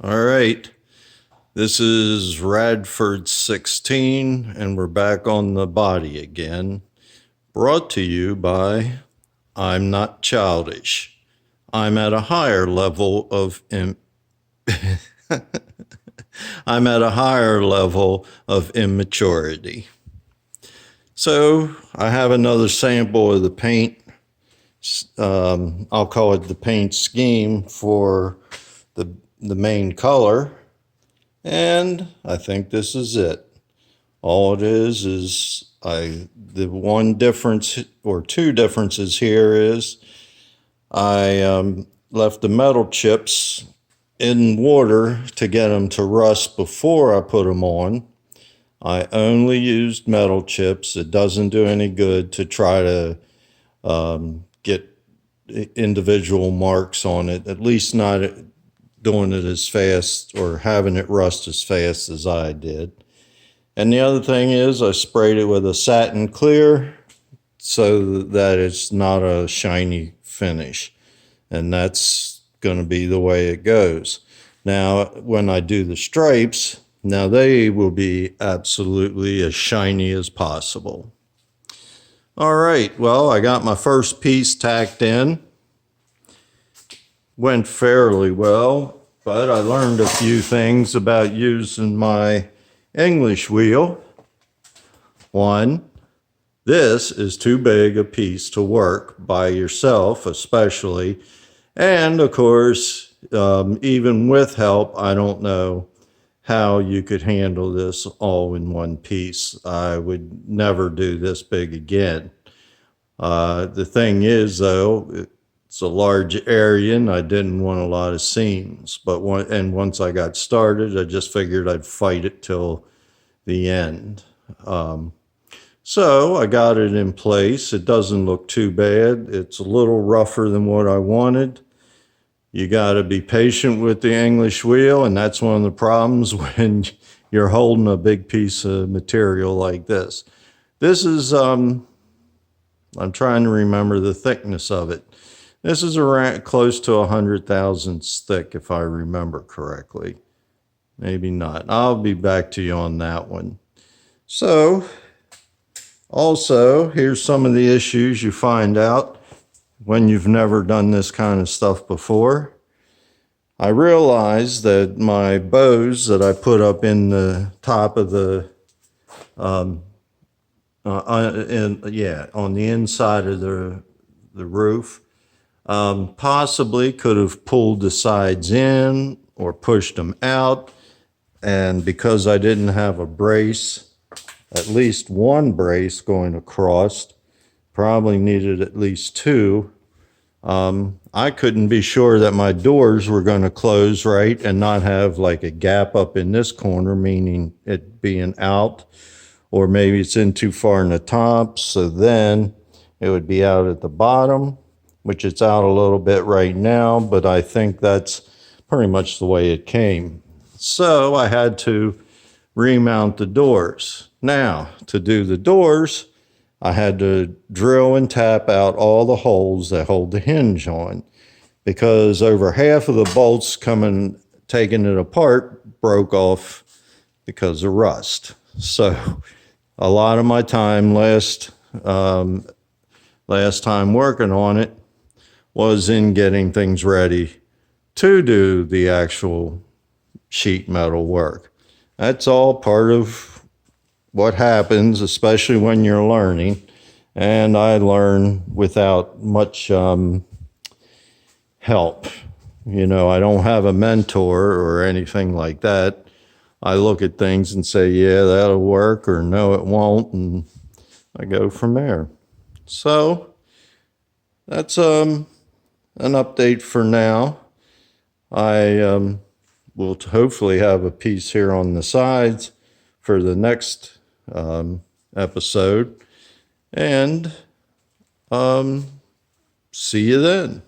All right, this is Radpherd 16, and we're back on the body again. Brought to you by I'm Not Childish. I'm at a higher level of I'm at a higher level of immaturity. So I have another sample of the paint. I'll call it the paint scheme for the main color. And I think this is it. All it is the one difference or two differences here is I left the metal chips in water to get them to rust before I put them on. I only used metal chips. It doesn't do any good to try to get individual marks on it, at least not doing it as fast or having it rust as fast as I did. And the other thing is I sprayed it with a satin clear so that it's not a shiny finish. And that's going to be the way it goes. Now, when I do the stripes, now they will be absolutely as shiny as possible. All right, well, I got my first piece tacked in. Went fairly well, but I learned a few things about using my English wheel. One, this is too big a piece to work by yourself, especially. And of course, even with help, I don't know how you could handle this all in one piece. I would never do this big again. The thing is, though, it's a large area and I didn't want a lot of seams. But once I got started, I just figured I'd fight it till the end. So I got it in place. It doesn't look too bad. It's a little rougher than what I wanted. You got to be patient with the English wheel, and that's one of the problems when you're holding a big piece of material like this. This is, I'm trying to remember the thickness of it. This is around close to 100 thousandths thick, if I remember correctly. Maybe not. I'll be back to you on that one. So, also, here's some of the issues you find out when you've never done this kind of stuff before. I realized that my bows that I put up in the top of the, on the inside of the roof, possibly could have pulled the sides in or pushed them out. And because I didn't have a brace, at least one brace going across, probably needed at least two, I couldn't be sure that my doors were going to close right and not have like a gap up in this corner, meaning it being out, or maybe it's in too far in the top, so then it would be out at the bottom, which it's out a little bit right now, but I think that's pretty much the way it came. So I had to remount the doors. Now, to do the doors, I had to drill and tap out all the holes that hold the hinge on, because over half of the bolts taking it apart broke off because of rust. So a lot of my time last time working on it was in getting things ready to do the actual sheet metal work. That's all part of what happens, especially when you're learning. And I learn without much help. You know, I don't have a mentor or anything like that. I look at things and say, yeah, that'll work, or no, it won't, and I go from there. So that's an update for now. I will hopefully have a piece here on the sides for the next episode, and see you then.